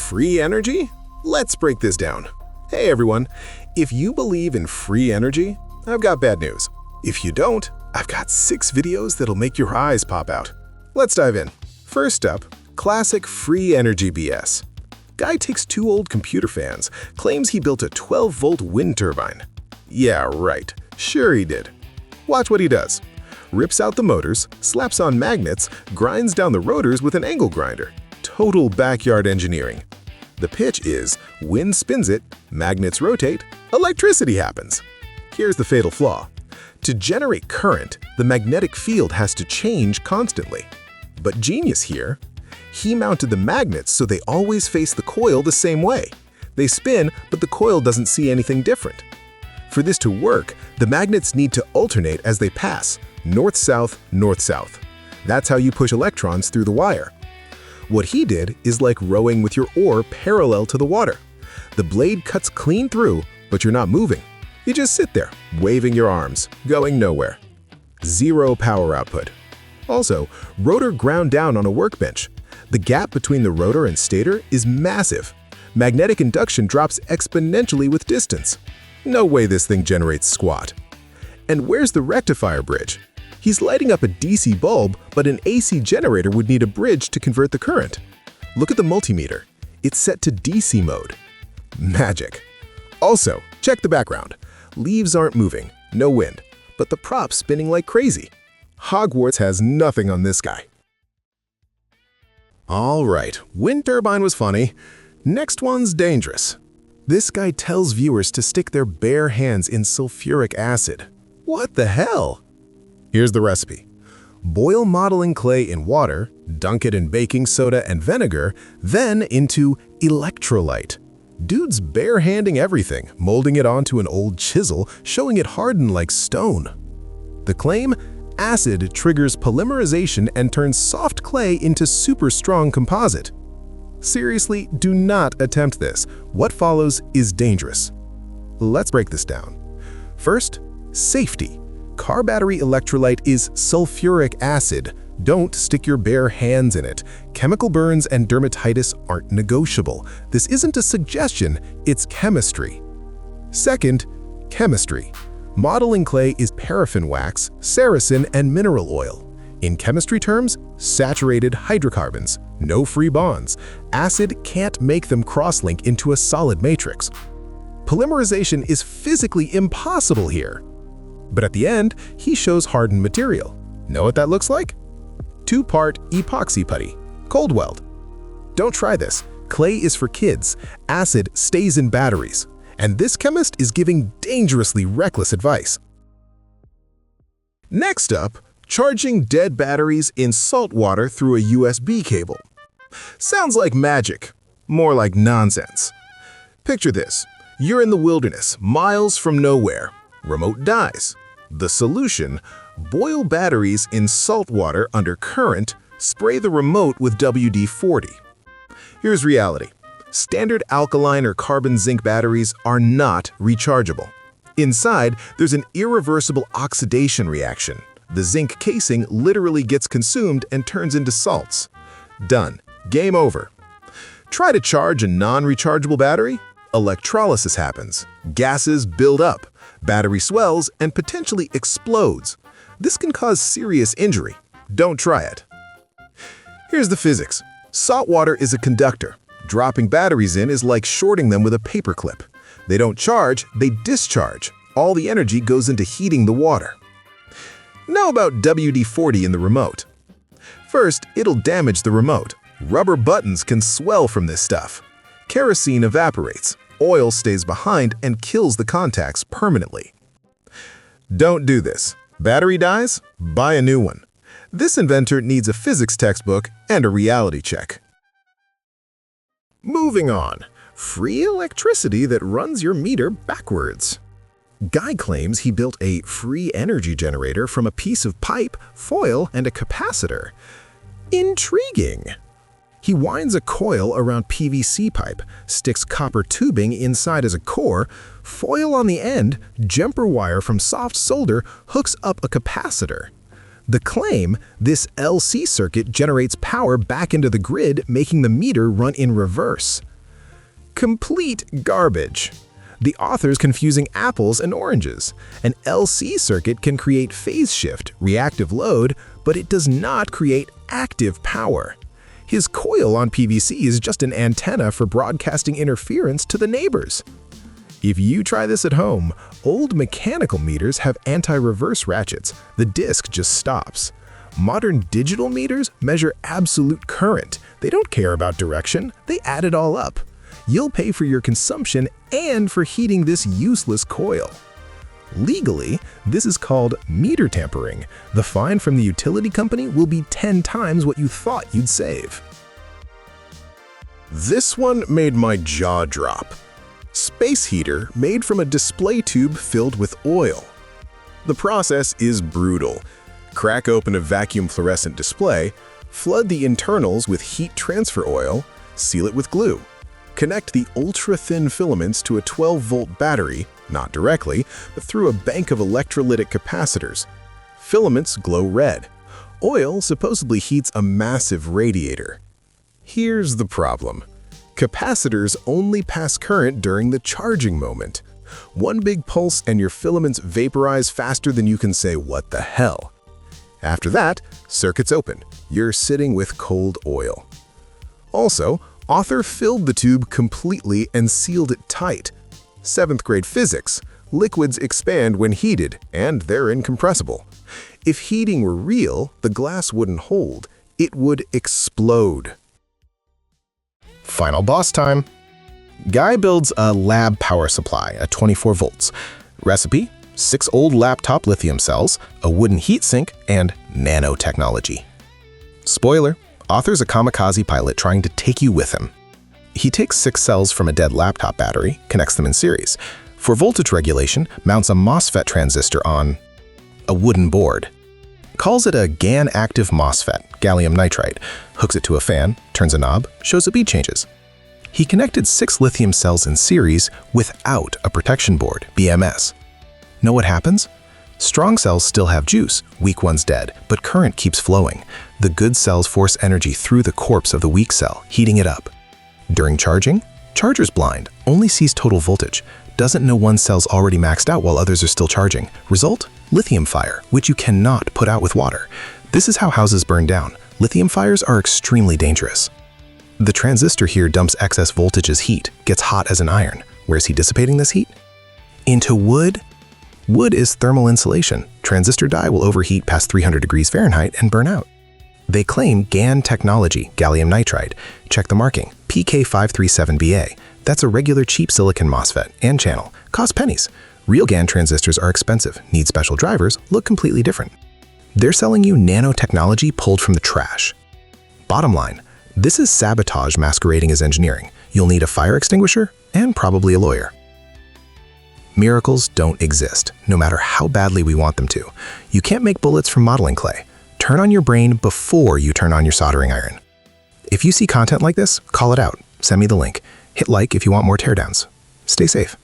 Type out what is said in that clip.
Free energy? Let's break this down. Hey everyone, if you believe in free energy, I've got bad news. If you don't, I've got 6 videos that'll make your eyes pop out. Let's dive in. First up, classic free energy BS. Guy takes 2 old computer fans, claims he built a 12-volt wind turbine. Yeah, right. Sure he did. Watch what he does. Rips out the motors, slaps on magnets, grinds down the rotors with an angle grinder. Total backyard engineering. The pitch is, wind spins it, magnets rotate, electricity happens. Here's the fatal flaw. To generate current, the magnetic field has to change constantly. But genius here, he mounted the magnets so they always face the coil the same way. They spin, but the coil doesn't see anything different. For this to work, the magnets need to alternate as they pass, north-south, north-south. That's how you push electrons through the wire. What he did is like rowing with your oar parallel to the water. The blade cuts clean through, but you're not moving. You just sit there, waving your arms, going nowhere. Zero power output. Also, rotor ground down on a workbench. The gap between the rotor and stator is massive. Magnetic induction drops exponentially with distance. No way this thing generates squat. And where's the rectifier bridge? He's lighting up a DC bulb, but an AC generator would need a bridge to convert the current. Look at the multimeter. It's set to DC mode. Magic. Also, check the background. Leaves aren't moving, no wind, but the prop's spinning like crazy. Hogwarts has nothing on this guy. All right, wind turbine was funny. Next one's dangerous. This guy tells viewers to stick their bare hands in sulfuric acid. What the hell? Here's the recipe. Boil modeling clay in water, dunk it in baking soda and vinegar, then into electrolyte. Dude's bare-handing everything, molding it onto an old chisel, showing it harden like stone. The claim? Acid triggers polymerization and turns soft clay into super strong composite. Seriously, do not attempt this. What follows is dangerous. Let's break this down. First, safety. Car battery electrolyte is sulfuric acid. Don't stick your bare hands in it. Chemical burns and dermatitis aren't negotiable. This isn't a suggestion, it's chemistry. Second, chemistry. Modeling clay is paraffin wax, saracen, and mineral oil. In chemistry terms, saturated hydrocarbons, no free bonds. Acid can't make them cross-link into a solid matrix. Polymerization is physically impossible here. But at the end, he shows hardened material. Know what that looks like? 2-part epoxy putty, cold weld. Don't try this. Clay is for kids. Acid stays in batteries. And this chemist is giving dangerously reckless advice. Next up, charging dead batteries in salt water through a USB cable. Sounds like magic, more like nonsense. Picture this. You're in the wilderness, miles from nowhere. Remote dies. The solution? Boil batteries in salt water under current, spray the remote with WD-40. Here's reality. Standard alkaline or carbon zinc batteries are not rechargeable. Inside, there's an irreversible oxidation reaction. The zinc casing literally gets consumed and turns into salts. Done. Game over. Try to charge a non-rechargeable battery? Electrolysis happens. Gases build up. Battery swells and potentially explodes. This can cause serious injury. Don't try it. Here's the physics. Salt water is a conductor. Dropping batteries in is like shorting them with a paperclip. They don't charge, they discharge. All the energy goes into heating the water. Know about WD-40 in the remote. First, it'll damage the remote. Rubber buttons can swell from this stuff. Kerosene evaporates. Oil stays behind and kills the contacts permanently. Don't do this. Battery dies? Buy a new one. This inventor needs a physics textbook and a reality check. Moving on. Free electricity that runs your meter backwards. Guy claims he built a free energy generator from a piece of pipe, foil, and a capacitor. Intriguing. He winds a coil around PVC pipe, sticks copper tubing inside as a core, foil on the end, jumper wire from soft solder hooks up a capacitor. The claim, this LC circuit generates power back into the grid, making the meter run in reverse. Complete garbage. The author's confusing apples and oranges. An LC circuit can create phase shift, reactive load, but it does not create active power. His coil on PVC is just an antenna for broadcasting interference to the neighbors. If you try this at home, old mechanical meters have anti-reverse ratchets. The disc just stops. Modern digital meters measure absolute current. They don't care about direction, they add it all up. You'll pay for your consumption and for heating this useless coil. Legally, this is called meter tampering. The fine from the utility company will be 10 times what you thought you'd save. This one made my jaw drop. Space heater made from a display tube filled with oil. The process is brutal. Crack open a vacuum fluorescent display, flood the internals with heat transfer oil, seal it with glue. Connect the ultra-thin filaments to a 12-volt battery, not directly, but through a bank of electrolytic capacitors. Filaments glow red. Oil supposedly heats a massive radiator. Here's the problem. Capacitors only pass current during the charging moment. One big pulse and your filaments vaporize faster than you can say, "What the hell?" After that, circuit's open. You're sitting with cold oil. Also, author filled the tube completely and sealed it tight. 7th grade physics. Liquids expand when heated, and they're incompressible. If heating were real, the glass wouldn't hold. It would explode. Final boss time. Guy builds a lab power supply at 24 volts. Recipe: 6 old laptop lithium cells, a wooden heatsink, and nanotechnology. Spoiler: author's a kamikaze pilot trying to take you with him. He takes 6 cells from a dead laptop battery, connects them in series. For voltage regulation, mounts a MOSFET transistor on a wooden board. Calls it a GaN active MOSFET, gallium nitride, hooks it to a fan, turns a knob, shows the bead changes. He connected 6 lithium cells in series without a protection board, BMS. Know what happens? Strong cells still have juice, weak ones dead, but current keeps flowing. The good cells force energy through the corpse of the weak cell, heating it up. During charging, charger's blind, only sees total voltage, doesn't know one cell's already maxed out while others are still charging. Result? Lithium fire, which you cannot put out with water. This is how houses burn down. Lithium fires are extremely dangerous. The transistor here dumps excess voltage as heat, gets hot as an iron. Where's he dissipating this heat? Into wood? Wood is thermal insulation. Transistor die will overheat past 300 degrees Fahrenheit and burn out. They claim GaN technology, gallium nitride. Check the marking, PK537BA. That's a regular cheap silicon MOSFET and channel. Cost pennies. Real GaN transistors are expensive, need special drivers, look completely different. They're selling you nanotechnology pulled from the trash. Bottom line, this is sabotage masquerading as engineering. You'll need a fire extinguisher and probably a lawyer. Miracles don't exist, no matter how badly we want them to. You can't make bullets from modeling clay. Turn on your brain before you turn on your soldering iron. If you see content like this, call it out. Send me the link. Hit like if you want more teardowns. Stay safe.